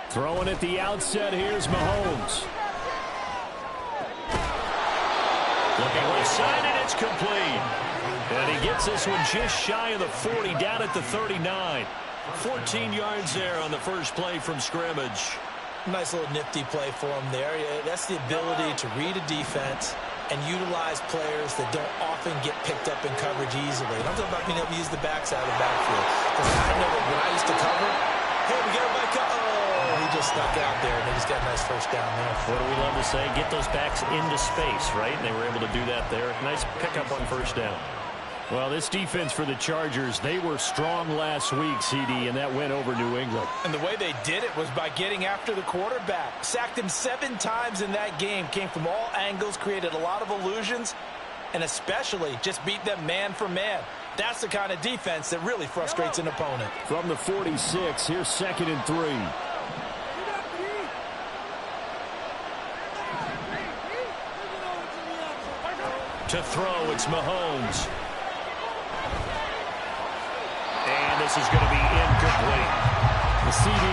Throwing at the outset, here's Mahomes. Looking left side, and it's complete. And he gets this one just shy of the 40, down at the 39. 14 yards there on the first play from scrimmage. Nice little nifty play for him there. That's the ability to read a defense and utilize players that don't often get picked up in coverage easily. And I'm talking about being able to use the backside of the backfield. Because I know that when I used to cover, hey, we got a back. Oh, he just stuck out there, and they just got a nice first down there. What do we love to say? Get those backs into space, right? And they were able to do that there. Nice pickup on first down. Well, this defense for the Chargers, they were strong last week, CD, and that went over New England. And the way they did it was by getting after the quarterback. Sacked him 7 times in that game. Came from all angles, created a lot of illusions, and especially just beat them man for man. That's the kind of defense that really frustrates an opponent. From the 46, here's 2nd and 3. To throw, it's Mahomes. And this is going to be incomplete. The CD,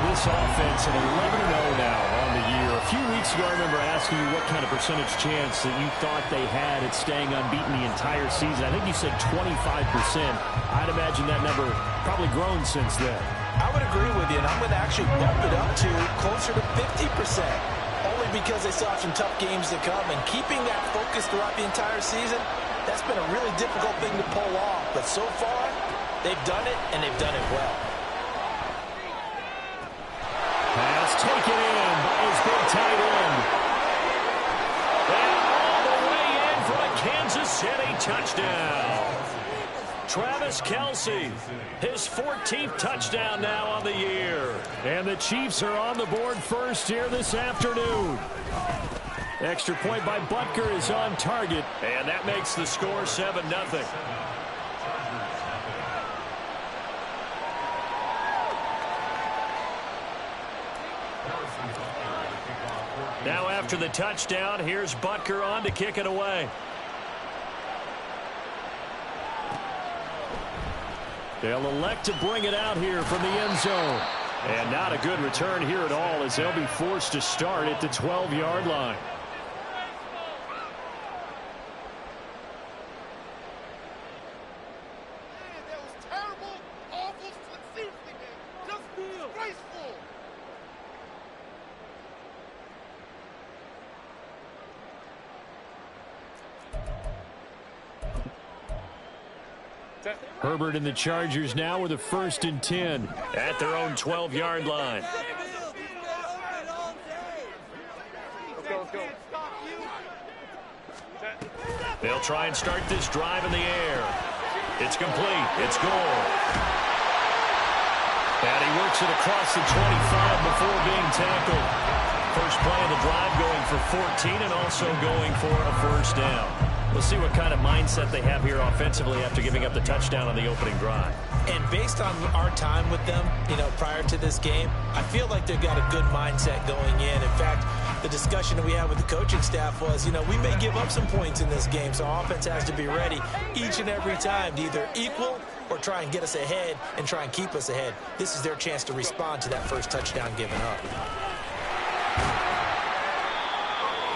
this offense at 11-0 now on the year. A few weeks ago, I remember asking you what kind of percentage chance that you thought they had at staying unbeaten the entire season. I think you said 25%. I'd imagine that number probably grown since then. I would agree with you, and I'm going to actually bump it up to closer to 50%. Only because they still have some tough games to come, and keeping that focus throughout the entire season, that's been a really difficult thing to pull off. But so far, they've done it, and they've done it well. Pass taken in by his big tight end. And all the way in for a Kansas City touchdown. Travis Kelce, his 14th touchdown now on the year. And the Chiefs are on the board first here this afternoon. Extra point by Butker is on target, and that makes the score 7-0. Now after the touchdown, here's Butker on to kick it away. They'll elect to bring it out here from the end zone. And not a good return here at all, as they'll be forced to start at the 12-yard line. Herbert and the Chargers now with a 1st and 10 at their own 12-yard line. They'll try and start this drive in the air. It's complete. It's goal. And he works it across the 25 before being tackled. First play of the drive going for 14 and also going for a 1st down. We'll see what kind of mindset they have here offensively after giving up the touchdown on the opening drive. And based on our time with them, prior to this game, I feel like they've got a good mindset going in. In fact, the discussion that we had with the coaching staff was, we may give up some points in this game, so our offense has to be ready each and every time to either equal or try and get us ahead and try and keep us ahead. This is their chance to respond to that first touchdown given up.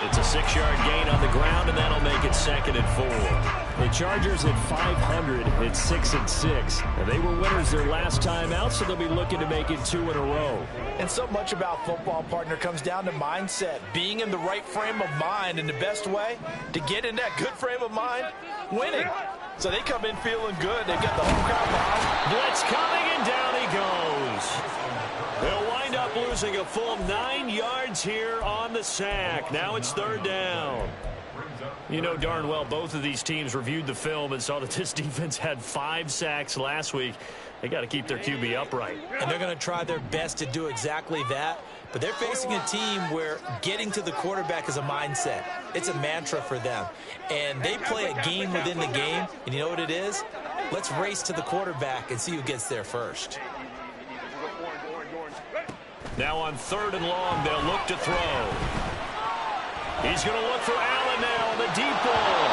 It's a 6-yard gain on the ground, and that'll make it 2nd and 4. The Chargers at 500 at 6-6. And they were winners their last time out, so they'll be looking to make it 2 in a row. And so much about football, partner, comes down to mindset. Being in the right frame of mind, and the best way to get in that good frame of mind, winning. So they come in feeling good. They've got the home crowd behind. Blitz coming, and down he goes. They'll wind up losing a full 9 yards here on the sack. Now it's 3rd down. You know darn well both of these teams reviewed the film and saw that this defense had 5 sacks last week. They got to keep their QB upright. And they're going to try their best to do exactly that. But they're facing a team where getting to the quarterback is a mindset. It's a mantra for them. And they play a game within the game. And you know what it is? Let's race to the quarterback and see who gets there first. Now on 3rd and long, they'll look to throw. He's going to look for Allen now on the deep ball.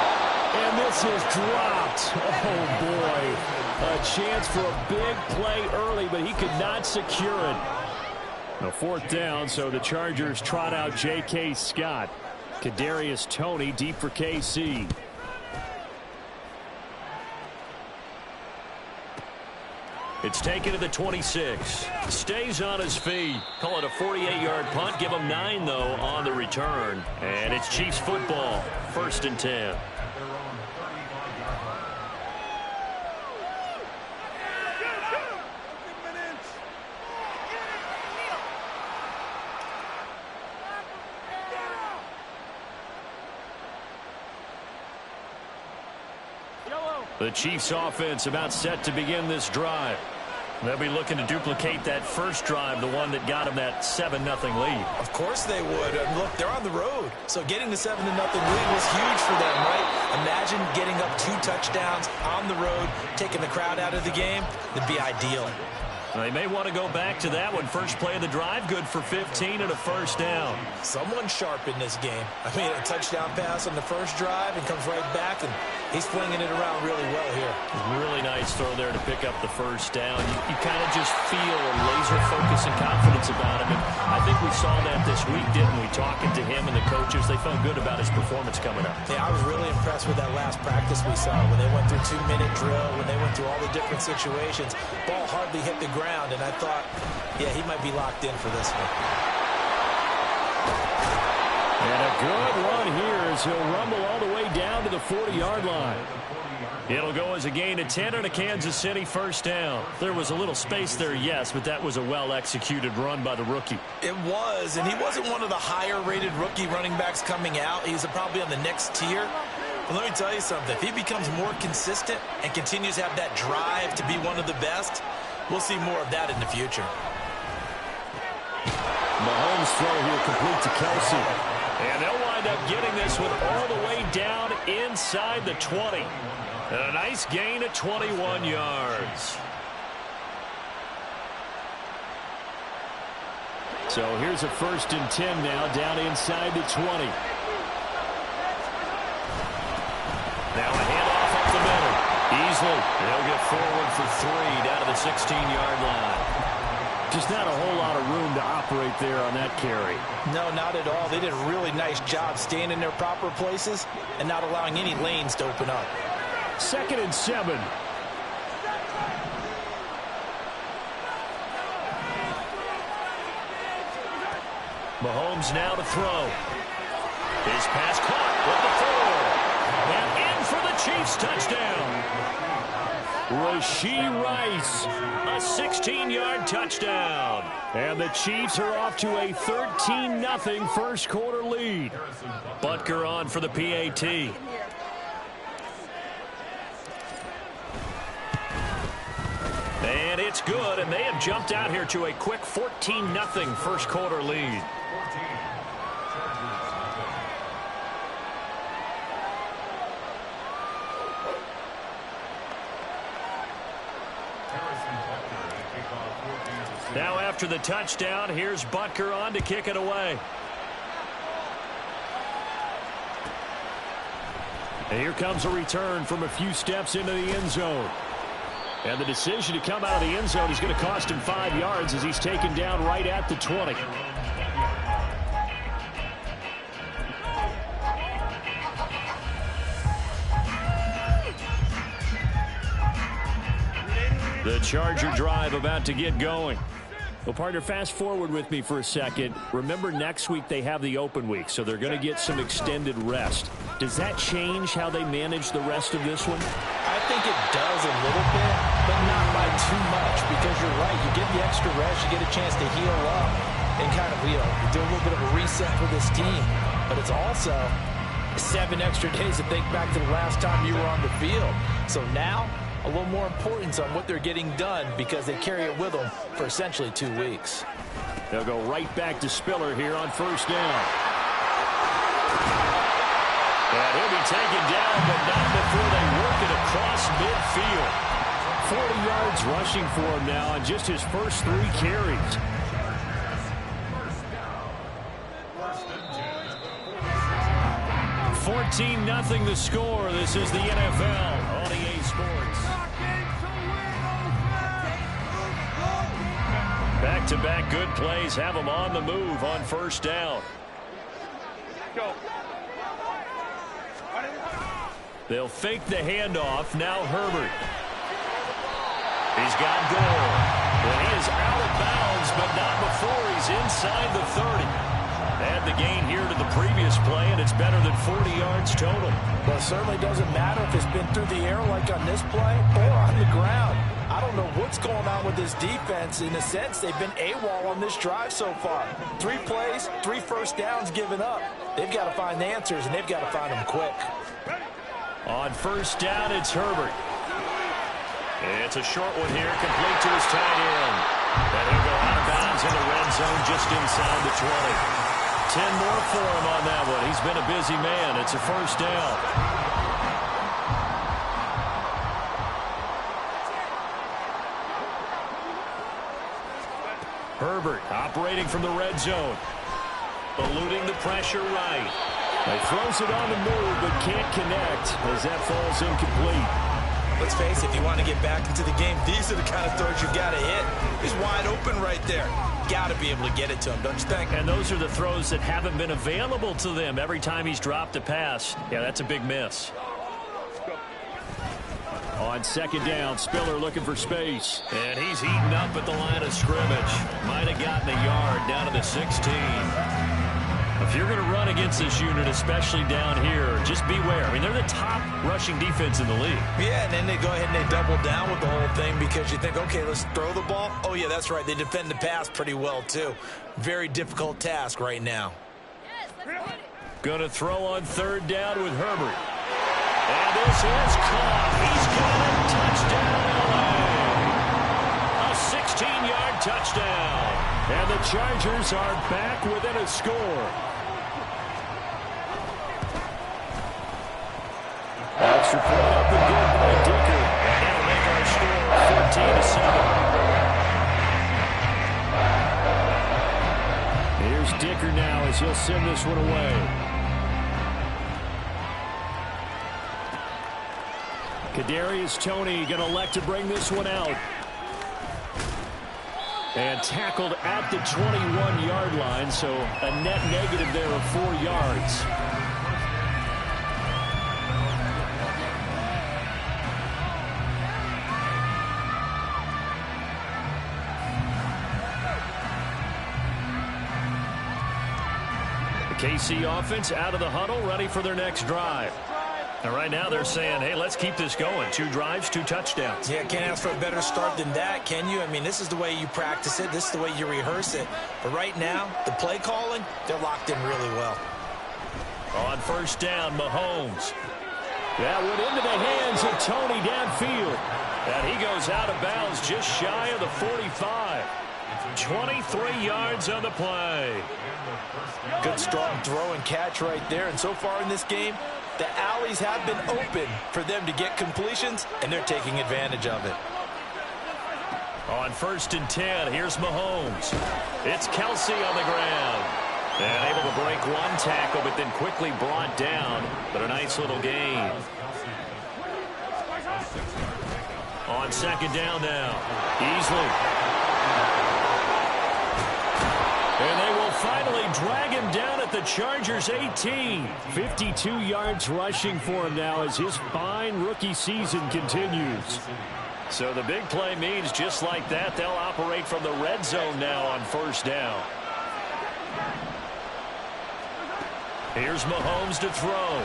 And this is dropped. Oh, boy. A chance for a big play early, but he could not secure it. A fourth down, so the Chargers trot out J.K. Scott. Kadarius Toney deep for KC. It's taken to the 26. Stays on his feet. Call it a 48-yard punt. Give him 9, though, on the return. And it's Chiefs football. 1st and 10. The Chiefs offense about set to begin this drive. They'll be looking to duplicate that first drive, the one that got them that 7-0 lead. Of course they would. And look, they're on the road. So getting the 7-0 lead was huge for them, right? Imagine getting up 2 touchdowns on the road, taking the crowd out of the game. That'd be ideal. They may want to go back to that one. First play of the drive, good for 15 and a first down. Someone sharp in this game. I mean, a touchdown pass on the first drive and comes right back, and he's flinging it around really well here. Really nice throw there to pick up the first down. You kind of just feel a laser focus and confidence about him. And I think we saw that this week, didn't we? Talking to him and the coaches, they felt good about his performance coming up. Yeah, I was really impressed with that last practice we saw when they went through 2-minute drill, when they went through all the different situations. Ball hardly hit the ground, and I thought, yeah, he might be locked in for this one. And a good run here as he'll rumble all the way down to the 40-yard line. It'll go as a gain of 10 on a Kansas City first down. There was a little space there, yes, but that was a well-executed run by the rookie. It was, and he wasn't one of the higher-rated rookie running backs coming out. He's probably on the next tier. But let me tell you something. If he becomes more consistent and continues to have that drive to be one of the best, we'll see more of that in the future. Mahomes' throw here complete to Kelsey. And they'll wind up getting this one all the way down inside the 20. And a nice gain of 21 yards. So here's a 1st and 10 now down inside the 20. Now a handoff up the middle. Easily. They'll get forward for 3 down to the 16-yard line. Just not a whole lot of room to operate there on that carry. No, not at all. They did a really nice job staying in their proper places and not allowing any lanes to open up. 2nd and 7. Mahomes now to throw. His pass caught with the 4. And in for the Chiefs touchdown. Rashee Rice, a 16-yard touchdown. And the Chiefs are off to a 13-0 first quarter lead. Butker on for the PAT. And it's good, and they have jumped out here to a quick 14-0 first quarter lead. Now after the touchdown, here's Butker on to kick it away. And here comes a return from a few steps into the end zone. And the decision to come out of the end zone is going to cost him 5 yards as he's taken down right at the 20. The Charger drive about to get going. Well, partner, fast forward with me for a second. Remember, next week they have the open week, so they're going to get some extended rest. Does that change how they manage the rest of this one? I think it does a little bit, but not by too much, because you're right. You get the extra rest, you get a chance to heal up and kind of, do a little bit of a reset for this team. But it's also 7 extra days to think back to the last time you were on the field. So now, a little more importance on what they're getting done because they carry it with them for essentially 2 weeks. They'll go right back to Spiller here on first down. And he'll be taken down, but not before they work it across midfield. 40 yards rushing for him now on just his first 3 carries. $14-0 the score. This is the NFL on EA Sports. Back-to-back good plays have them on the move on first down. Go. They'll fake the handoff. Now Herbert. He's got goal. Well, he is out of bounds, but not before he's inside the 30. Add the gain here to the previous play, and it's better than 40 yards total. Well, it certainly doesn't matter if it's been through the air like on this play or on the ground. I don't know what's going on with this defense. In a sense, they've been AWOL on this drive so far. 3 plays, 3 first downs given up. They've got to find the answers, and they've got to find them quick. On first down, it's Herbert. It's a short one here, complete to his tight end. And he'll go out of bounds in the red zone just inside the 20. 10 more for him on that one. He's been a busy man. It's a first down. Herbert operating from the red zone. Eluding the pressure right. He throws it on the move but can't connect as that falls incomplete. Let's face it, if you want to get back into the game, these are the kind of throws you've got to hit. He's wide open right there. Got to be able to get it to him, don't you think? And those are the throws that haven't been available to them every time he's dropped a pass. Yeah, that's a big miss. On second down, Spiller looking for space. And he's heating up at the line of scrimmage. Might have gotten a yard down to the 16. If you're going to run against this unit, especially down here, just beware. I mean, they're the top rushing defense in the league. Yeah, and then they go ahead and they double down with the whole thing because you think, okay, let's throw the ball. Oh, yeah, that's right. They defend the pass pretty well, too. Very difficult task right now. Going to throw on third down with Herbert. And this is caught. He's got it. Touchdown, LA. A 16-yard touchdown. And the Chargers are back within a score. Extra point up and good by Dicker. And that'll make our score 14-7. Here's Dicker now as he'll send this one away. Kadarius Toney going to elect to bring this one out. And tackled at the 21-yard line, so a net negative there of 4 yards. The KC offense out of the huddle, ready for their next drive. And right now they're saying, hey, let's keep this going. 2 drives, 2 touchdowns. Yeah, can't ask for a better start than that, can you? I mean, this is the way you practice it. This is the way you rehearse it. But right now, the play calling, they're locked in really well. On first down, Mahomes. That went into the hands of Toney downfield. And he goes out of bounds just shy of the 45. 23 yards on the play. Good strong throw and catch right there. And so far in this game, the alleys have been open for them to get completions, and they're taking advantage of it. On first and 10, here's Mahomes. It's Kelsey on the ground. And able to break one tackle, but then quickly brought down. But a nice little gain. On second down now, Easley. And they will finally drag him down at the Chargers' 18. 52 yards rushing for him now as his fine rookie season continues. So the big play means just like that, they'll operate from the red zone now on first down. Here's Mahomes to throw.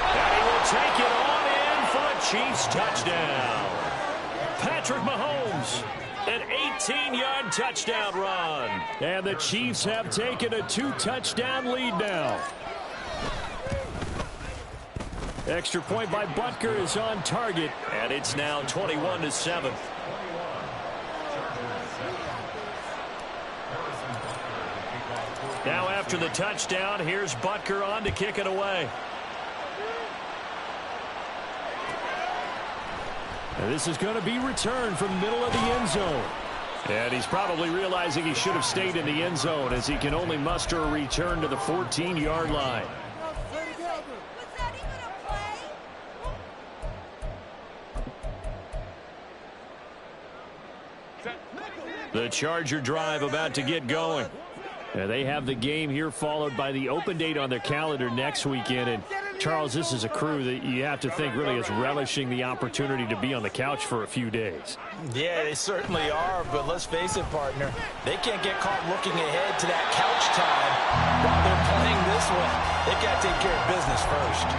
And he will take it on in for a Chiefs touchdown. Patrick Mahomes, an 18-yard touchdown run. And the Chiefs have taken a 2-touchdown lead now. Extra point by Butker is on target, and it's now 21-7. Now after the touchdown, here's Butker on to kick it away. And this is going to be returned from the middle of the end zone. And he's probably realizing he should have stayed in the end zone as he can only muster a return to the 14-yard line. The Charger drive about to get going. They have the game here followed by the open date on their calendar next weekend. And Charles, this is a crew that you have to think really is relishing the opportunity to be on the couch for a few days. Yeah, they certainly are, but let's face it, partner. They can't get caught looking ahead to that couch time while they're playing this one. They've got to take care of business first.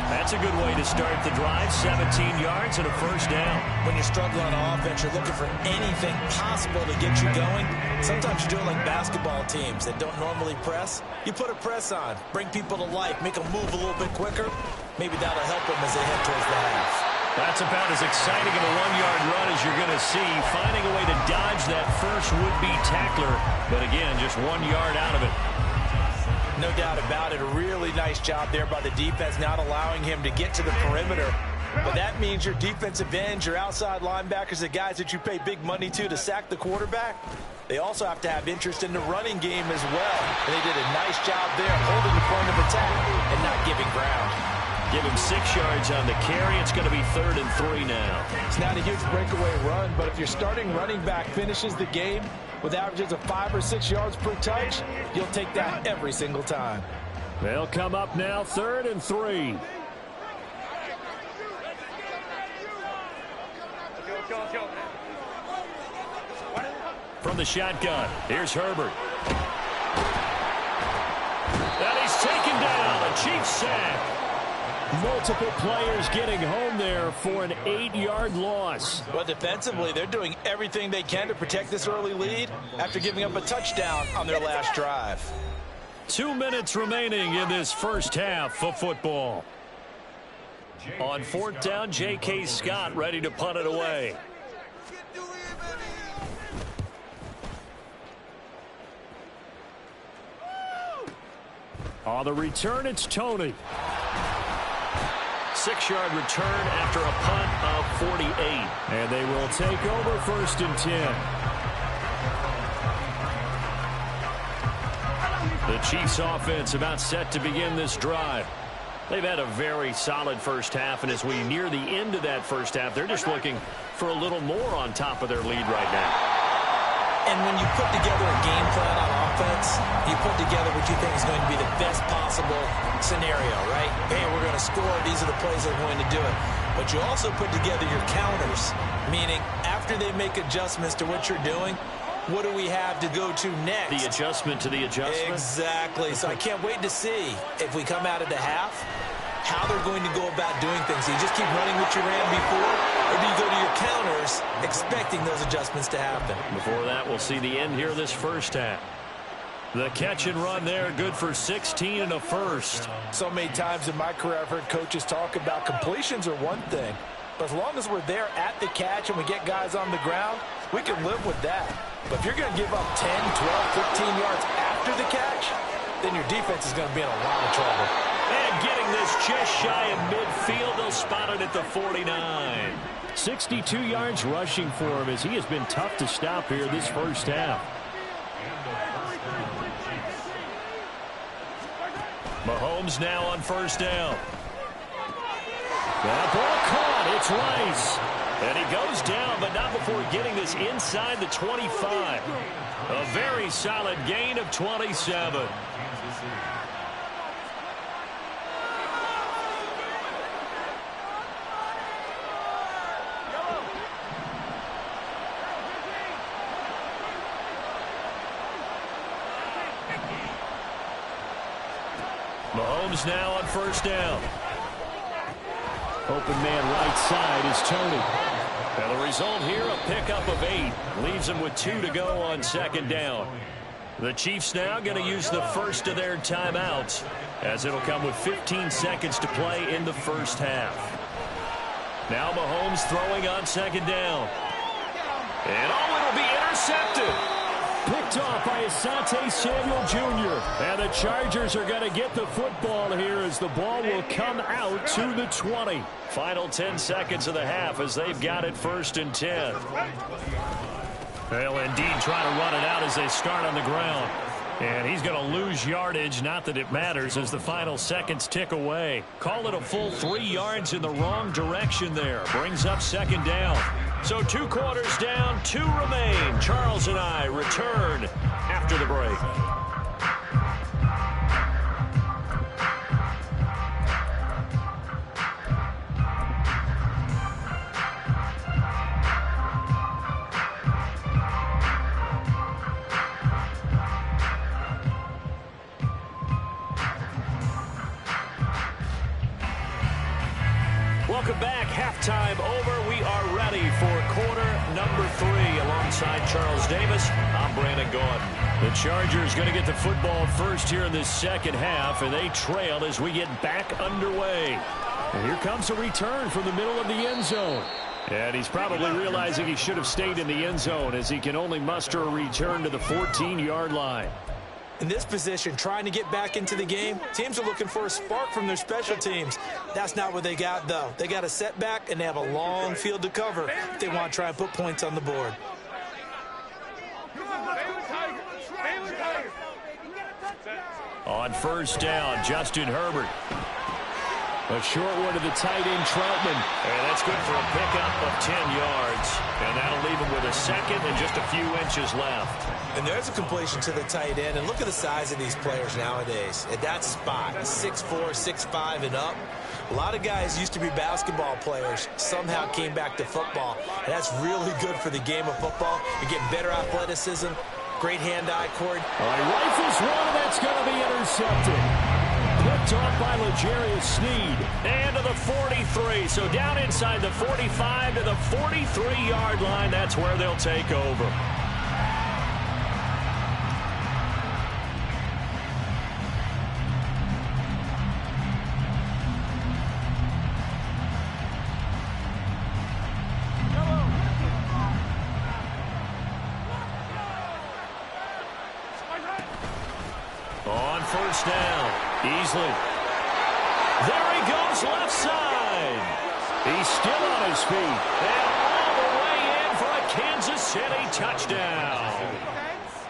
That's a good way to start the drive. 17 yards and a first down. When you struggle on offense, you're looking for anything possible to get you going. Sometimes you do it like basketball teams that don't normally press. You put a press on, bring people to life, make them move a little bit quicker. Maybe that'll help them as they head towards the half. That's about as exciting of a 1-yard run as you're going to see. Finding a way to dodge that first would-be tackler. But again, just 1 yard out of it. No doubt about it. A really nice job there by the defense, not allowing him to get to the perimeter. But that means your defensive ends, your outside linebackers, the guys that you pay big money to sack the quarterback, they also have to have interest in the running game as well. And they did a nice job there holding the point of attack and not giving ground. Give him 6 yards on the carry. It's going to be 3rd and 3 now. It's not a huge breakaway run, but if your starting running back finishes the game with averages of 5 or 6 yards per touch, you'll take that every single time. They'll come up now, 3rd and 3. Go. From the shotgun, here's Herbert. And he's taken down. A Chiefs sack. Multiple players getting home there for an 8-yard loss. But defensively, they're doing everything they can to protect this early lead after giving up a touchdown on their last drive. 2 minutes remaining in this first half of football. On 4th down, J.K. Scott ready to punt it away. On the return, it's Tony. 6-yard return after a punt of 48. And they will take over 1st and 10. The Chiefs offense about set to begin this drive. They've had a very solid first half, and as we near the end of that first half, they're just looking for a little more on top of their lead right now. And when you put together a game plan on offense, you put together what you think is going to be the best possible scenario, right? Hey, we're going to score. These are the plays that are going to do it. But you also put together your counters, meaning after they make adjustments to what you're doing, what do we have to go to next? The adjustment to the adjustment? Exactly. So I can't wait to see if we come out of the half, how they're going to go about doing things. Do you just keep running what you ran before, or do you go to your counters expecting those adjustments to happen? Before that, we'll see the end here of this first half. The catch and run there, good for 16 and a first. So many times in my career, I've heard coaches talk about completions are one thing, but as long as we're there at the catch and we get guys on the ground, we can live with that. But if you're going to give up 10, 12, 15 yards after the catch, then your defense is going to be in a lot of trouble. And getting this just shy of midfield, they'll spot it at the 49. 62 yards rushing for him as he has been tough to stop here this first half. Mahomes now on 1st down. That ball caught. It's Rice. And he goes down, but not before getting this inside the 25. A very solid gain of 27. Mahomes now on 1st down. Open man right side is Tony. And the result here, a pickup of 8. Leaves them with 2 to go on 2nd down. The Chiefs now going to use the first of their timeouts, as it'll come with 15 seconds to play in the first half. Now Mahomes throwing on 2nd down. And it'll be intercepted. Picked off by Asante Samuel Jr. And the Chargers are going to get the football here as the ball will come out to the 20. Final 10 seconds of the half as they've got it 1st and 10. They'll indeed try to run it out as they start on the ground. And he's going to lose yardage, not that it matters, as the final seconds tick away. Call it a full 3 yards in the wrong direction there. Brings up 2nd down. So 2 quarters down, 2 remain. Charles and I return after the break. Welcome back. Halftime over. We are ready for quarter number 3. Alongside Charles Davis, I'm Brandon Gaudin. The Chargers going to get the football first here in this second half, and they trail as we get back underway. And here comes a return from the middle of the end zone. And he's probably realizing he should have stayed in the end zone as he can only muster a return to the 14-yard line. In this position, trying to get back into the game, teams are looking for a spark from their special teams. That's not what they got, though. They got a setback, and they have a long field to cover if they want to try and put points on the board. On first down, Justin Herbert. A short one to the tight end, Troutman. And that's good for a pickup of 10 yards. And that'll leave him with a second and just a few inches left. And there's a completion to the tight end. And look at the size of these players nowadays. At that spot, 6'4", 6'5", and up. A lot of guys used to be basketball players, somehow came back to football. And that's really good for the game of football. You're getting better athleticism, great hand-eye cord. He rifles one, and that's going to be intercepted. Picked off by L'Jarius Sneed. And to the 43. So down inside the 45 to the 43-yard line. That's where they'll take over. On first down, Easley. There he goes, left side. He's still on his feet. And all the way in for a Kansas City touchdown.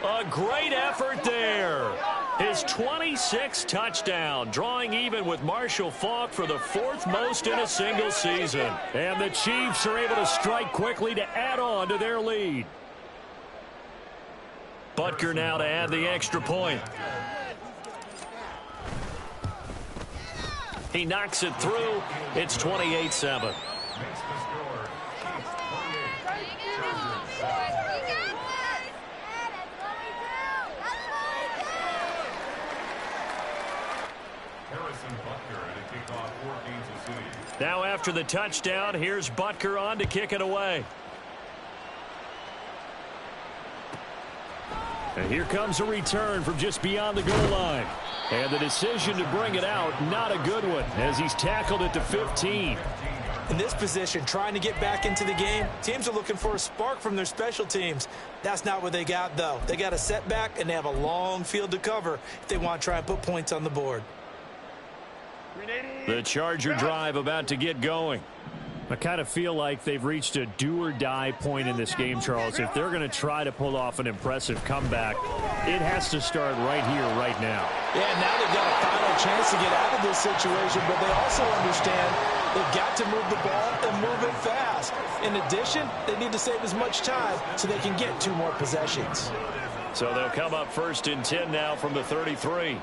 A great effort there. His 26th touchdown, drawing even with Marshall Faulk for the 4th most in a single season. And the Chiefs are able to strike quickly to add on to their lead. Butker now to add the extra point. He knocks it through. It's 28-7. Now after the touchdown, here's Butker on to kick it away. And here comes a return from just beyond the goal line. And the decision to bring it out, not a good one, as he's tackled at the 15. In this position, trying to get back into the game, teams are looking for a spark from their special teams. That's not what they got, though. They got a setback, and they have a long field to cover if they want to try and put points on the board. The Charger drive about to get going. I kind of feel like they've reached a do-or-die point in this game, Charles. If they're going to try to pull off an impressive comeback, it has to start right here, right now. Yeah, now they've got a final chance to get out of this situation, but they also understand they've got to move the ball and move it fast. In addition, they need to save as much time so they can get 2 more possessions. So they'll come up first and 10 now from the 33.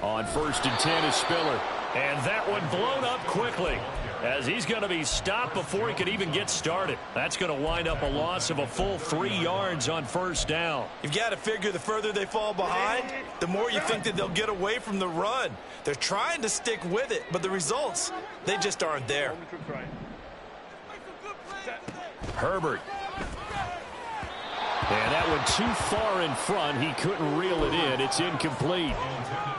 On first and 10 is Spiller. And that one blown up quickly as he's going to be stopped before he could even get started. That's going to wind up a loss of a full 3 yards on first down. You've got to figure the further they fall behind, the more you think that they'll get away from the run. They're trying to stick with it, but the results, they just aren't there. Herbert. And that one too far in front. He couldn't reel it in. It's incomplete.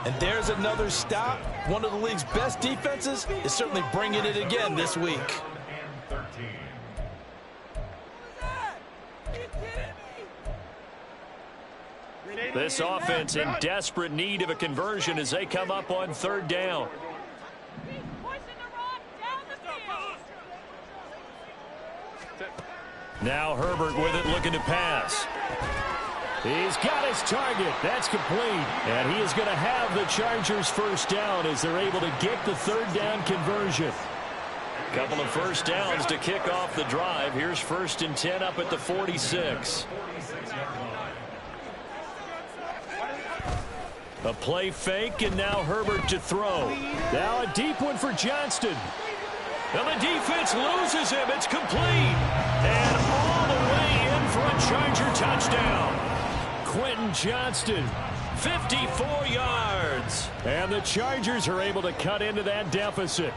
And there's another stop. One of the league's best defenses is certainly bringing it again this week. This offense in desperate need of a conversion as they come up on third down. Now Herbert with it, looking to pass. He's got his target. That's complete. And he is going to have the Chargers first down as they're able to get the third down conversion. Couple of first downs to kick off the drive. Here's 1st and 10 up at the 46. A play fake, and now Herbert to throw. Now a deep one for Johnston. And the defense loses him. It's complete. And all the way in for a Charger touchdown. Quentin Johnston, 54 yards. And the Chargers are able to cut into that deficit.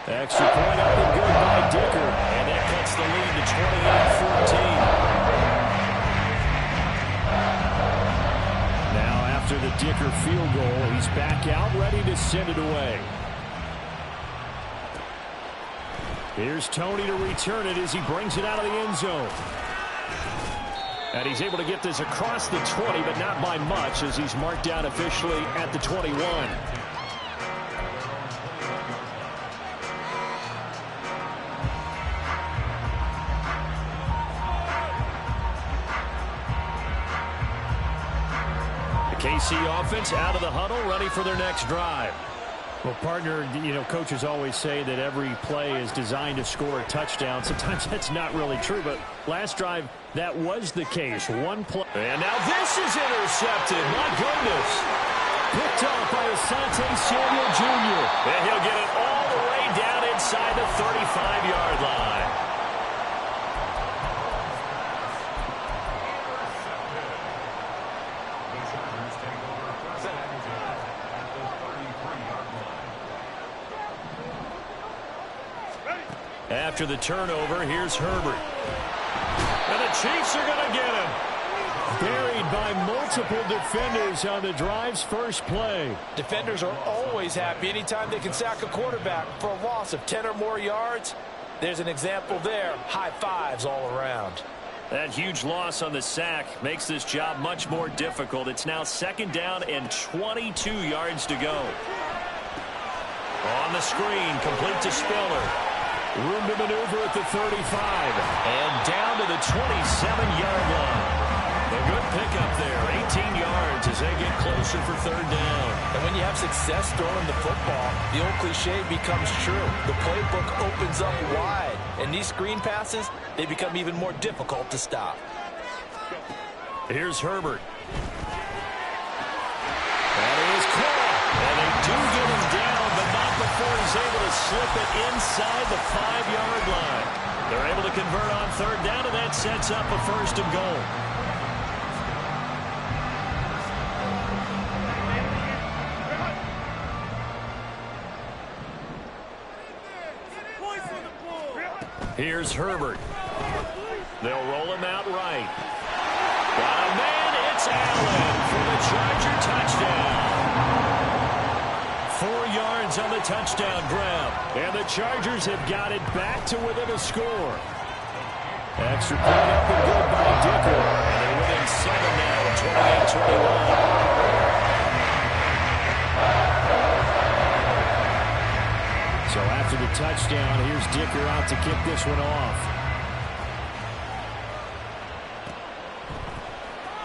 Extra point up and good by Dicker. And that cuts the lead to 28-14. Now after the Dicker field goal, he's back out ready to send it away. Here's Tony to return it as he brings it out of the end zone. And he's able to get this across the 20, but not by much as he's marked down officially at the 21. KC offense out of the huddle, ready for their next drive. Well, partner, coaches always say that every play is designed to score a touchdown. Sometimes that's not really true, but last drive, that was the case. One play. And now this is intercepted. My goodness. Picked off by Asante Samuel Jr. And he'll get it all the way down inside the 35-yard line. After the turnover, here's Herbert. And the Chiefs are going to get him. Buried by multiple defenders on the drive's first play. Defenders are always happy anytime they can sack a quarterback for a loss of 10 or more yards. There's an example there. High fives all around. That huge loss on the sack makes this job much more difficult. It's now 2nd down and 22 yards to go. On the screen, complete to Spiller. Room to maneuver at the 35. And down to the 27-yard line. A good pickup there. 18 yards as they get closer for 3rd down. And when you have success throwing the football, the old cliche becomes true. The playbook opens up wide. And these screen passes, they become even more difficult to stop. Here's Herbert. That is caught. And they do get him down, but not before he's able to slip it inside the 5-yard line. They're able to convert on 3rd down, and that sets up a 1st and goal. Here's Herbert. They'll roll him out right. Got a man, it's Allen for the Charger touchdown. 4 yards on the touchdown grab. And the Chargers have got it back to within a score. Extra point up and good by Dicker. And they're within 7 now, 28-21. So after the touchdown, here's Dicker out to kick this one off.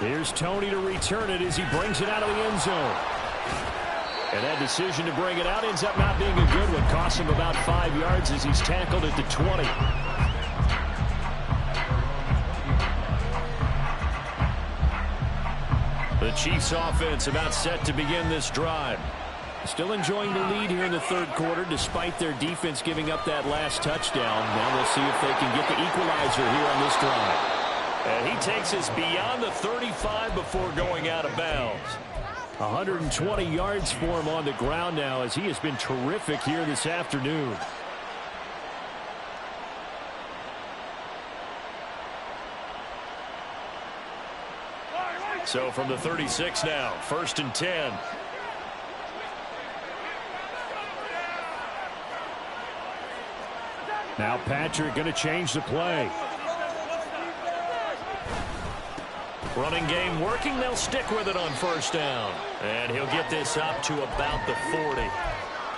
Here's Tony to return it as he brings it out of the end zone. And that decision to bring it out ends up not being a good one. Costs him about 5 yards as he's tackled at the 20. The Chiefs offense about set to begin this drive. Still enjoying the lead here in the 3rd quarter despite their defense giving up that last touchdown. Now we'll see if they can get the equalizer here on this drive. And he takes us beyond the 35 before going out of bounds. 120 yards for him on the ground now as he has been terrific here this afternoon. So from the 36 now, 1st and 10. Now Patrick going to change the play. Running game working. They'll stick with it on 1st down. And he'll get this up to about the 40.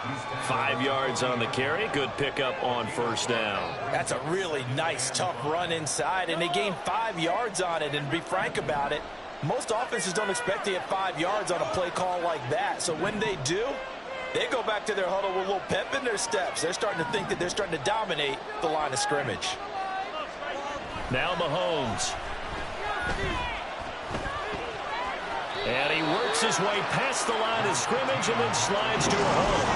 5 yards on the carry. Good pickup on first down. That's a really nice, tough run inside, and they gained 5 yards on it. And to be frank about it, most offenses don't expect to get 5 yards on a play call like that. So when they do, they go back to their huddle with a little pep in their steps. They're starting to think that they're starting to dominate the line of scrimmage. Now Mahomes. And he works his way past the line of scrimmage and then slides to a hole.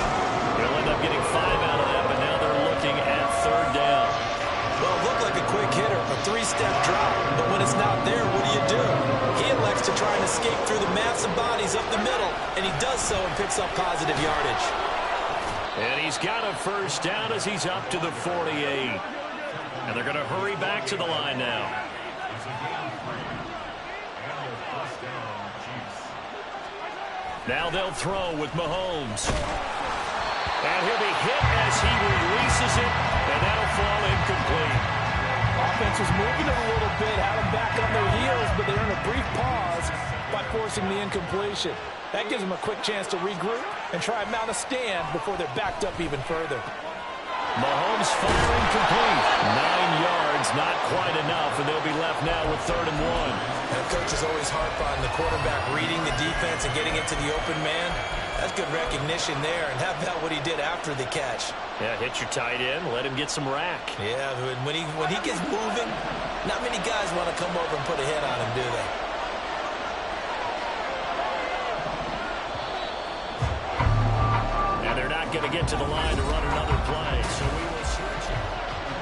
He'll end up getting 5 out of that, but now they're looking at third down. Well, it looked like a quick hitter, a 3-step drop, but when it's not there, what do? He elects to try and escape through the massive bodies up the middle, and he does so and picks up positive yardage. And he's got a first down as he's up to the 48. And they're going to hurry back to the line now. Now they'll throw with Mahomes. And he'll be hit as he releases it, and that'll fall incomplete. Offense was moving it a little bit, had them back on their heels, but they earned a brief pause by forcing the incompletion. That gives them a quick chance to regroup and try and mount a stand before they're backed up even further. Mahomes firing complete. 9 yards, not quite enough, and they'll be left now with 3rd and 1. And coaches always harp on the quarterback reading the defense and getting into the open man. That's good recognition there, and how about what he did after the catch? Yeah, hit your tight end, let him get some rack. Yeah, when he gets moving, not many guys want to come over and put a hit on him, do they? And they're not going to get to the line to run another play, so we will switch it.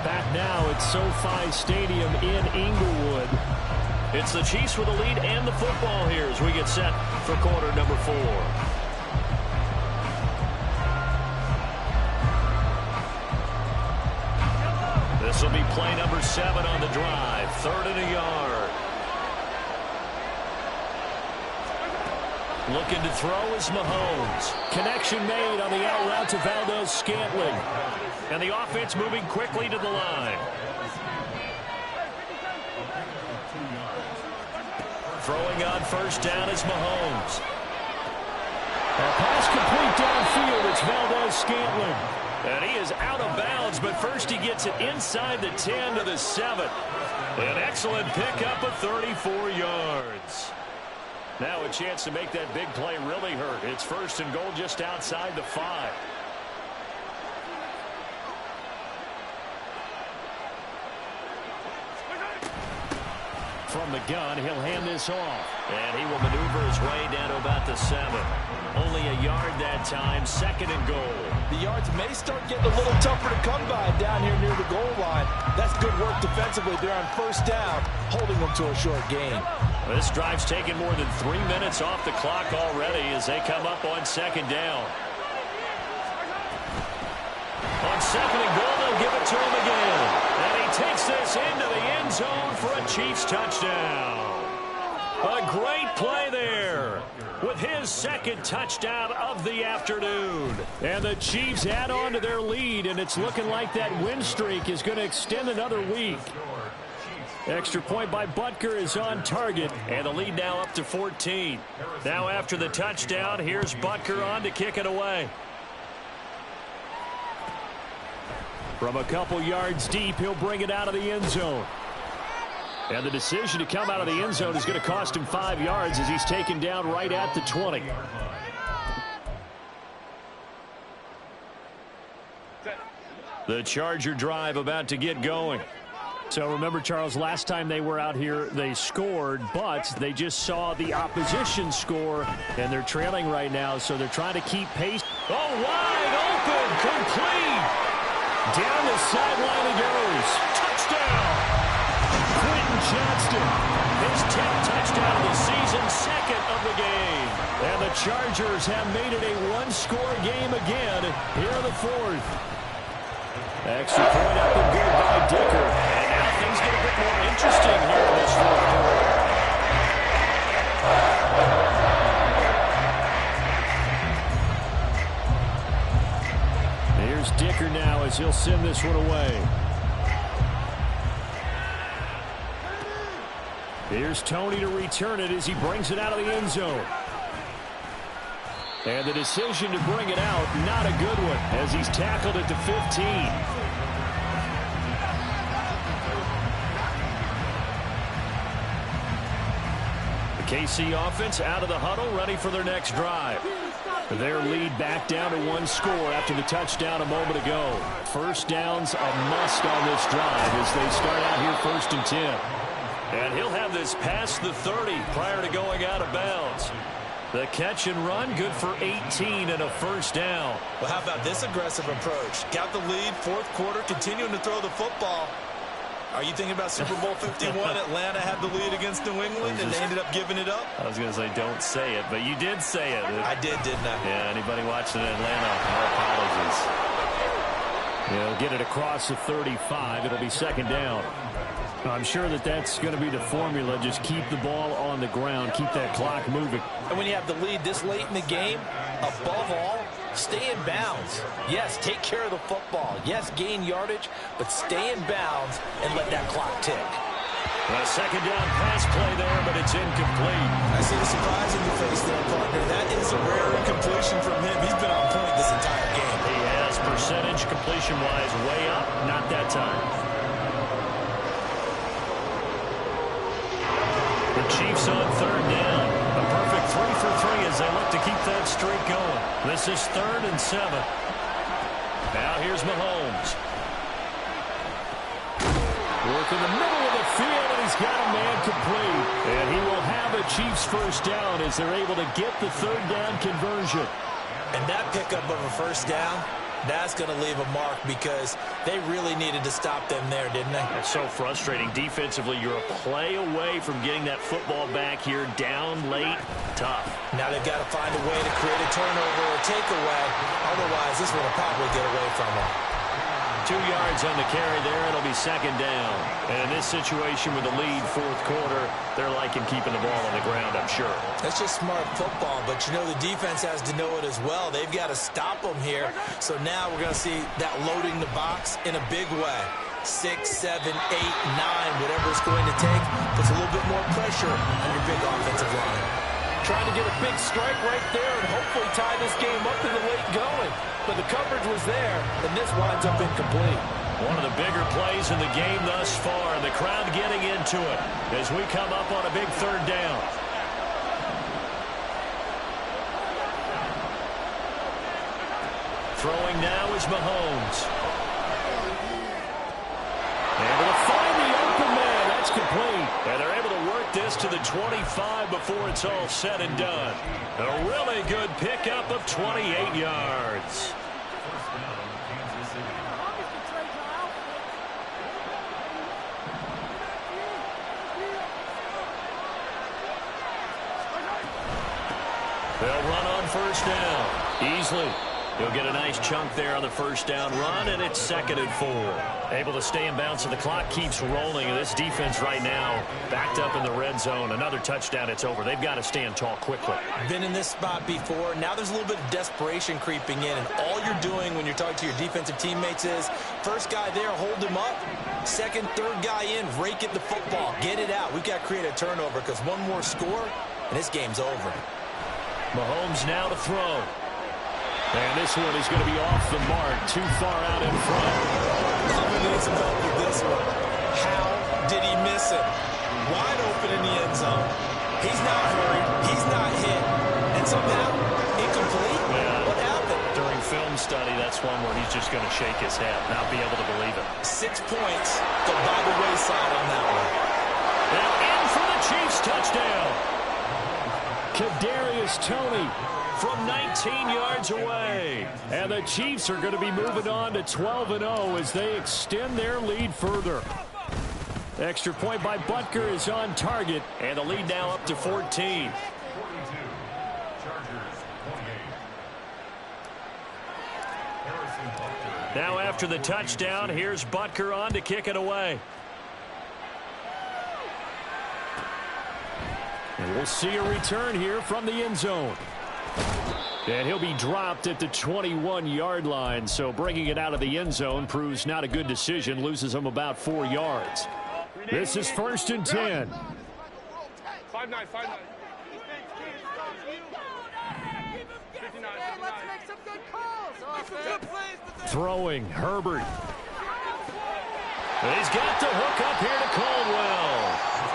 Back now at SoFi Stadium in Inglewood. It's the Chiefs with the lead and the football here as we get set for quarter number 4. This will be play number 7 on the drive. 3rd and a yard. Looking to throw is Mahomes. Connection made on the out route to Valdes-Scantling. And the offense moving quickly to the line. Throwing on first down is Mahomes. A pass complete downfield. It's Valdes-Scantling. And he is out of bounds, but first he gets it inside the 10 to the 7. An excellent pickup of 34 yards. Now a chance to make that big play really hurt. It's 1st and goal just outside the 5. From the gun, he'll hand this off. And he will maneuver his way down to about the 7. Only a yard that time, 2nd and goal. The yards may start getting a little tougher to come by down here near the goal line. That's good work defensively. They're on first down, holding them to a short gain. This drive's taken more than 3 minutes off the clock already as they come up on 2nd down. On 2nd and goal, they'll give it to him again. And he takes this into the end zone for a Chiefs touchdown. A great play there with his 2nd touchdown of the afternoon. And the Chiefs add on to their lead, and it's looking like that win streak is going to extend another week. Extra point by Butker is on target. And the lead now up to 14. Now after the touchdown, here's Butker on to kick it away. From a couple yards deep, he'll bring it out of the end zone. And the decision to come out of the end zone is going to cost him 5 yards as he's taken down right at the 20. The Charger drive about to get going. So remember, Charles, last time they were out here, they scored, but they just saw the opposition score, and they're trailing right now, so they're trying to keep pace. Oh, wide open, complete. Down the sideline he goes. Touchdown. Quentin Johnston. His 10th touchdown of the season, 2nd of the game. And the Chargers have made it a one-score game again here in the 4th. Extra point up and good by Dicker. And now things get a bit more interesting here in this 4th quarter. Here's Dicker now as he'll send this one away. Here's Tony to return it as he brings it out of the end zone. And the decision to bring it out, not a good one, as he's tackled it to 15. The KC offense out of the huddle, ready for their next drive. Their lead back down to 1 score after the touchdown a moment ago. First down's a must on this drive as they start out here 1st and 10. And he'll have this past the 30 prior to going out of bounds. The catch and run, good for 18 and a first down. Well, how about this aggressive approach? Got the lead, 4th quarter, continuing to throw the football. Are you thinking about Super Bowl 51? Atlanta had the lead against New England, and they ended up giving it up? I was going to say, don't say it, but you did say it. I did, didn't I? Yeah, anybody watching Atlanta, our apologies. They'll get it across the 35. It'll be 2nd down. I'm sure that's going to be the formula. Just keep the ball on the ground. Keep that clock moving. And when you have the lead this late in the game, above all, stay in bounds. Yes, take care of the football. Yes, gain yardage, but stay in bounds and let that clock tick. A 2nd down pass play there, but it's incomplete. I see the surprise in your face there, partner. That is a rare incompletion from him. He's been on point this entire game. He has percentage completion-wise way up. Not that time. The Chiefs on 3rd down. A perfect 3 for 3 as they look to keep that streak going. This is 3rd and 7. Now here's Mahomes. Work in the middle of the field, and he's got a man complete. And he will have a Chiefs first down as they're able to get the 3rd down conversion. And that pickup of a first down, that's going to leave a mark because they really needed to stop them there, didn't they? That's so frustrating. Defensively, you're a play away from getting that football back here down late. Tough. Now they've got to find a way to create a turnover or a takeaway. Otherwise, this one will probably get away from them. 2 yards on the carry there. It'll be 2nd down. And in this situation with the lead 4th quarter, they're liking keeping the ball on the ground, I'm sure. That's just smart football, but you know the defense has to know it as well. They've got to stop them here. So now we're going to see that loading the box in a big way. 6, 7, 8, 9, whatever it's going to take, puts a little bit more pressure on your big offensive line. Trying to get a big strike right there and hopefully tie this game up in the late going. But the coverage was there, and this winds up incomplete. One of the bigger plays in the game thus far, and the crowd getting into it as we come up on a big 3rd down. Throwing now is Mahomes. Able to find the open man. That's complete. And they're able to work this to the 25 before it's all said and done. A really good pickup of 28 yards. They'll run on 1st down. Easily. He'll get a nice chunk there on the 1st down run, and it's 2nd and 4. Able to stay in bounds, so the clock keeps rolling. And this defense right now backed up in the red zone. Another touchdown, it's over. They've got to stand tall quickly. Been in this spot before. Now there's a little bit of desperation creeping in. And all you're doing when you're talking to your defensive teammates is, first guy there, hold him up. 2nd, 3rd guy in, rake at the football. Get it out. We've got to create a turnover because one more score, and this game's over. Mahomes now to throw. And this one is going to be off the mark, too far out in front. I'm going to need some help with this one. How did he miss it? Wide open in the end zone. He's not hurried. He's not hit. And somehow, incomplete? Yeah. What happened? During film study, that's one where he's just going to shake his head, not be able to believe it. 6 points go by the wayside on that one. And in for the Chiefs touchdown. Kadarius Toney from 19 yards away. And the Chiefs are going to be moving on to 12-0 as they extend their lead further. Extra point by Butker is on target. And the lead now up to 14. Now after the touchdown, here's Butker on to kick it away. And we'll see a return here from the end zone. And he'll be dropped at the 21-yard line, so bringing it out of the end zone proves not a good decision, loses him about 4 yards. This is 1st and 10. 5-9, 5-9. let's make some good calls. Throwing, Herbert. He's got the hook up here to Caldwell.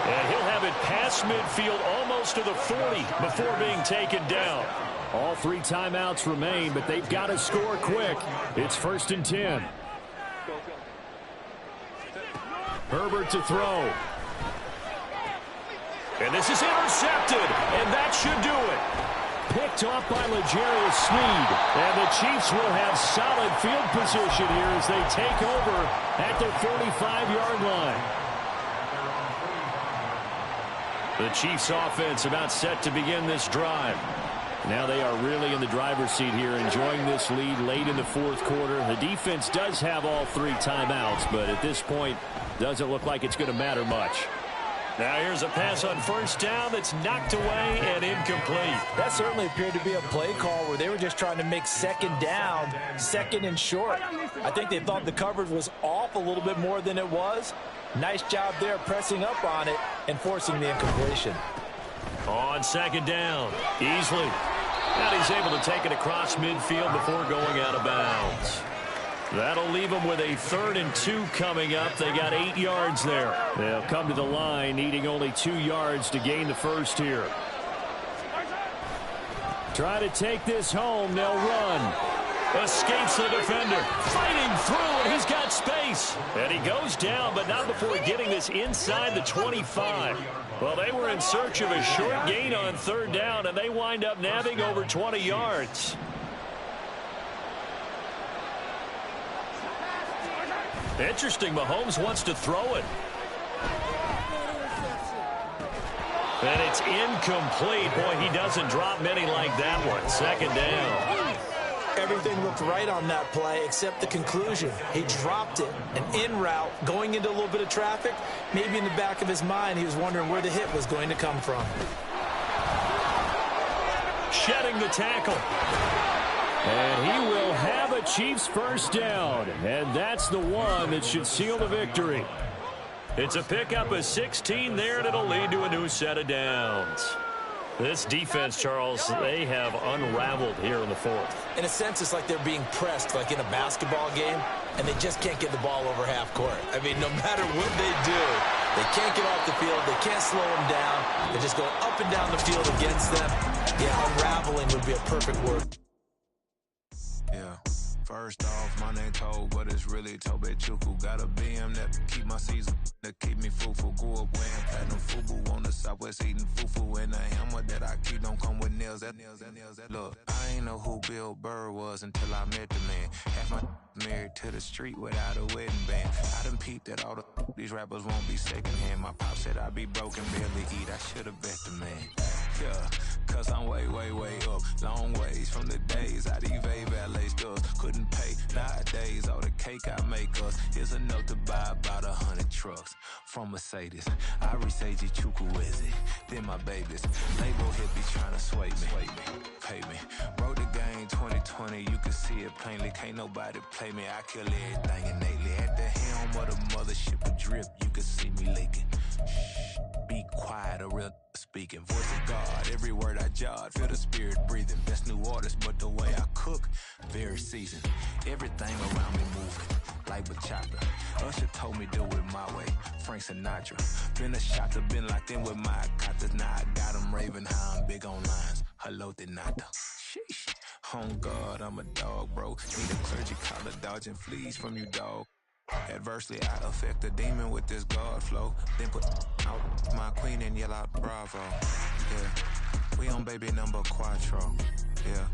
And he'll have it past midfield almost to the 40 before being taken down. All 3 timeouts remain, but they've got to score quick. It's 1st and 10. Herbert to throw. And this is intercepted, and that should do it. Picked off by L'Jarius Sneed. And the Chiefs will have solid field position here as they take over at their 45-yard line. The Chiefs offense about set to begin this drive. Now they are really in the driver's seat here, enjoying this lead late in the 4th quarter. The defense does have all 3 timeouts, but at this point, doesn't look like it's going to matter much. Now here's a pass on 1st down that's knocked away and incomplete. That certainly appeared to be a play call where they were just trying to make 2nd down, 2nd and short. I think they thought the coverage was off a little bit more than it was. Nice job there pressing up on it and forcing the incompletion. On 2nd down, Easley. And he's able to take it across midfield before going out of bounds. That'll leave them with a 3rd and 2 coming up. They got 8 yards there. They'll come to the line, needing only 2 yards to gain the first here. Try to take this home. They'll run. Escapes the defender. Fighting through, and he's got space. And he goes down, but not before getting this inside the 25. Well, they were in search of a short gain on 3rd down, and they wind up nabbing over 20 yards. Interesting, Mahomes wants to throw it. And it's incomplete. Boy, he doesn't drop many like that one. 2nd down. Everything looked right on that play except the conclusion. He dropped it, an en route, going into a little bit of traffic. Maybe in the back of his mind, he was wondering where the hit was going to come from. Shedding the tackle. And he will have a Chiefs 1st down. And that's the one that should seal the victory. It's a pickup of 16 there, and it'll lead to a new set of downs. This defense, Charles, they have unraveled here in the 4th. In a sense, it's like they're being pressed, like in a basketball game, and they just can't get the ball over half court. I mean, no matter what they do, they can't get off the field. They can't slow them down. They just go up and down the field against them. Yeah, unraveling would be a perfect word. Yeah. First off, my name Tobe, but it's really Tobe Chuku. Got a BM that keep my season, that keep me fufu. Grew up wearing platinum fubu on the Southwest eating fufu. And the hammer that I keep don't come with nails. Look, I ain't know who Bill Burr was until I met the man. Half my married to the street without a wedding band. I done peeped that all these rappers won't be secondhand. My pop said I'd be broken, barely eat. I should've bet the man. Yeah, cause I'm way, way, way up. Long ways from the days I these valet stores couldn't pay. Nowadays, all the cake I make us is enough to buy about 100 trucks from Mercedes. I resage Chukwueze, then my babies. Label hippies trying to sway me, pay me. Wrote the game 2020, you can see it plainly. Can't nobody play me, I kill everything innately. At the helm of the mothership adrift, you can see me leaking. Shh, be quiet, a real speaking. Voice of God, every word I jot. Feel the spirit breathing. Best new artist, but the way I cook, very seasoned. Everything around me moving, like bachata. Usher told me do it my way. Frank Sinatra. Been a shot, been locked in with my cotters. Now I got them raving how I'm big on lines. Hello, Denata. Sheesh. On God, I'm a dog, bro. Need a clergy collar, dodging fleas from you, dog. Adversely, I affect the demon with this God flow. Then put out my queen and yell out bravo. Yeah, we on baby number quattro. Yeah,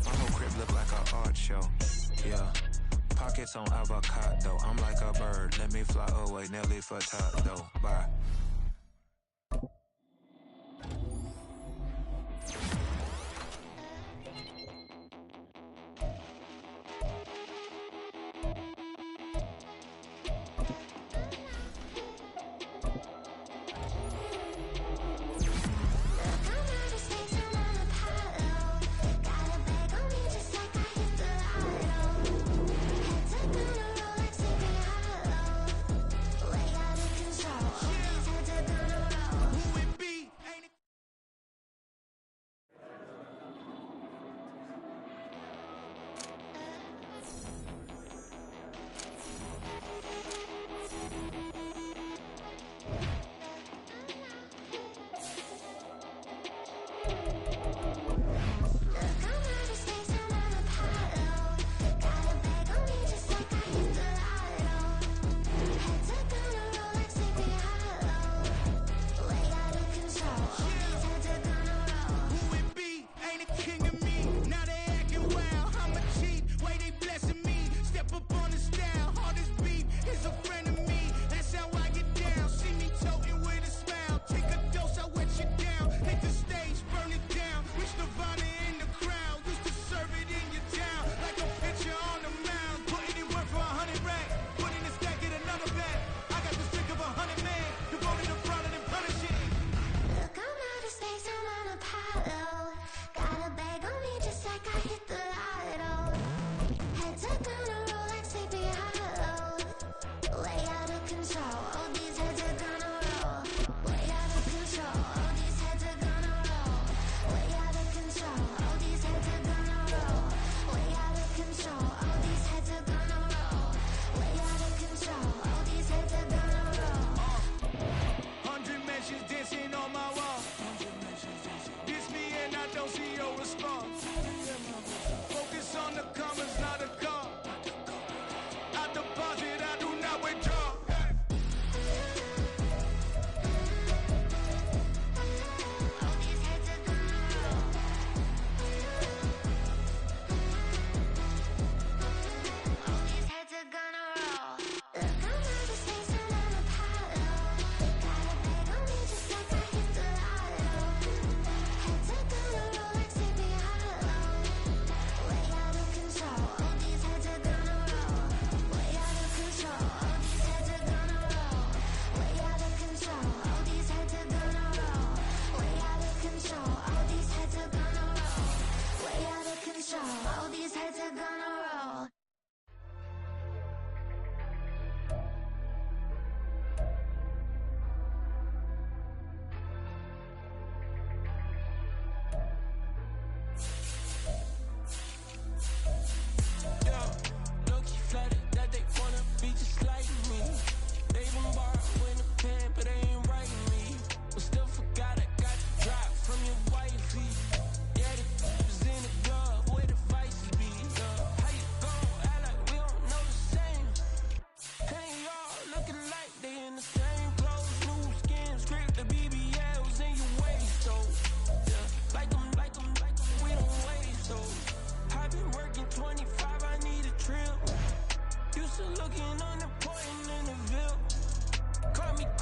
my whole crib look like an art show. Yeah, pockets on avocado. I'm like a bird, let me fly away. Nelly Furtado, bye.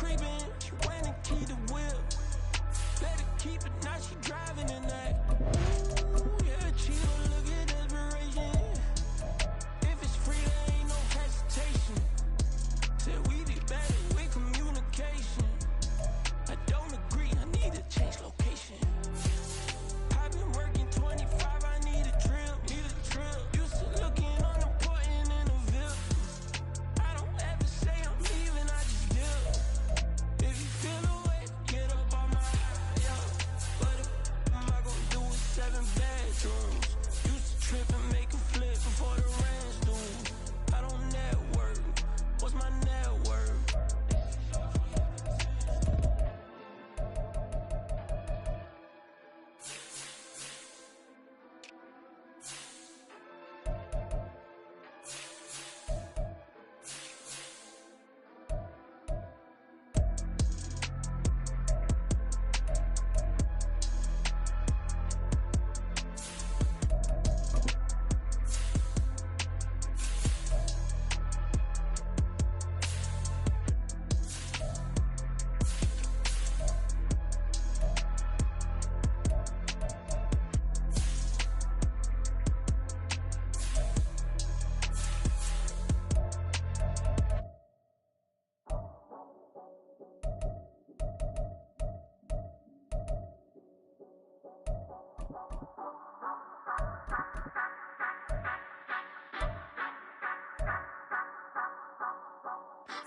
creeping. She went and keyed the wheel. Let her keep it, now she driving tonight. Ooh, yeah, cheater, look at desperation. If it's free, there ain't no hesitation. Said we be better with communication. I don't agree, I need to change location. I've been working 25, I need a drill, Used to looking unimportant in a Ville. I don't ever say I'm leaving, I just deal. If you feel away, get up on my high, yeah. What am I gonna do with 7 bedrooms? Used to trip and make a flip before the rent's due. I don't network, what's my net worth?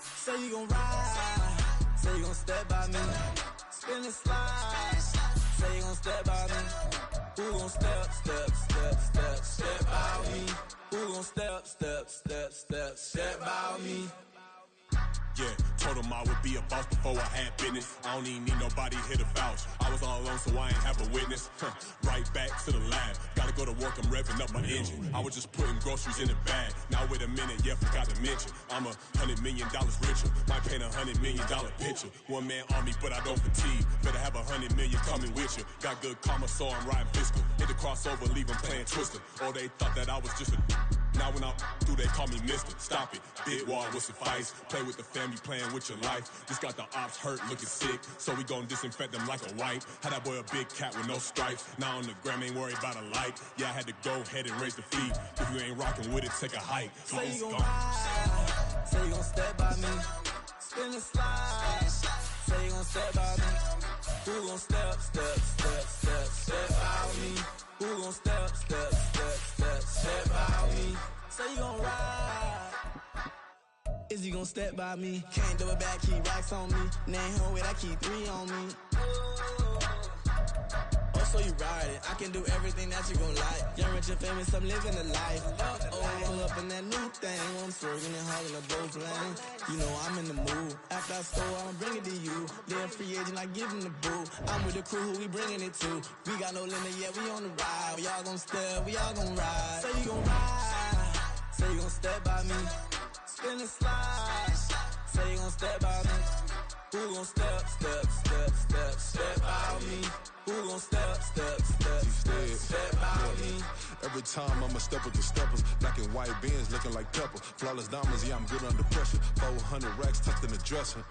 Say you gon' ride, say you gon' step by me, spin and slide, say you gon' step by me, who gon' step by me, who gon' step by me. Yeah, told him I would be a boss before I had business. I don't even need nobody here to vouch. I was all alone, so I ain't have a witness. Right back to the lab. Gotta go to work, I'm revving up my engine. I was just putting groceries in the bag. Now wait a minute, yeah, forgot to mention. I'm $100 million richer. Might paint $100 million picture. One man army, but I don't fatigue. Better have 100 million coming with you. Got good karma, so I'm riding fiscal. Hit the crossover, leave them playing Twister. Or they thought that I was just a... Now when I'm through, they call me Mister. Stop it. Big wall will suffice. Play with the family, playing with your life. Just got the ops hurt, looking sick. So we gon' disinfect them like a wipe. Had that boy a big cat with no stripes. Now on the gram, ain't worried about a light. Yeah, I had to go ahead and raise the feet. If you ain't rocking with it, take a hike. Say you gon' ride, say you gon' step by me, spin and slide. Say you gon' step by me, who gon' step by me? Who gon' step by me? Say you gon' ride. Is he gon' step by me? Can't do it back, keep racks on me. Name home with I keep 3 on me. Oh, so you ride it. I can do everything that you gon' like. Young, rich, and famous, I'm living the life. Pull up in that new thing. I'm swerving and hogging the both lanes. You know I'm in the mood. After I score, I'ma bring it to you. They're a free agent, I give them the boo. I'm with the crew, who we bringing it to. We got no limit, yeah, we on the ride. We all gon' step, we all gon' ride. Say you gon' ride. Say you gon' step by me. Spin and slide. Say you gon' step by me. Who gon' step by me? Who gon' step by me? Every time I'ma step with the steppers. Black and white beans looking like pepper. Flawless diamonds, yeah, I'm good under pressure. 400 racks tucked in the dresser.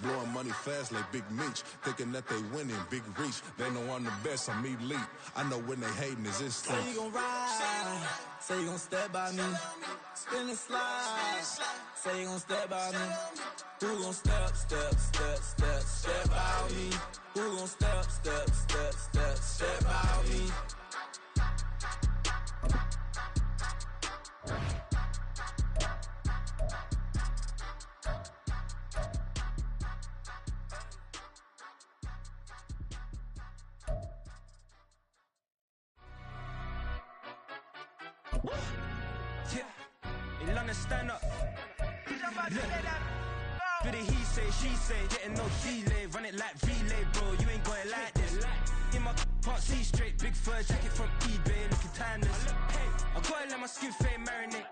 Blowing money fast like Big Meech. Thinking that they winning, big reach. They know I'm the best, I'm elite. I know when they hating is instinct. Say you gon' ride, say you gon' step by me. Spin and slide, say you gon' step by me. Who gon' step by me? Who gon' step by me? Yeah, in London, stand up. Do the he say, she say, getting no delay, run it like relay, bro. You ain't got it like this. In my can't see straight, big fur jacket from eBay, looking timeless. I gotta let my skin fade marinate.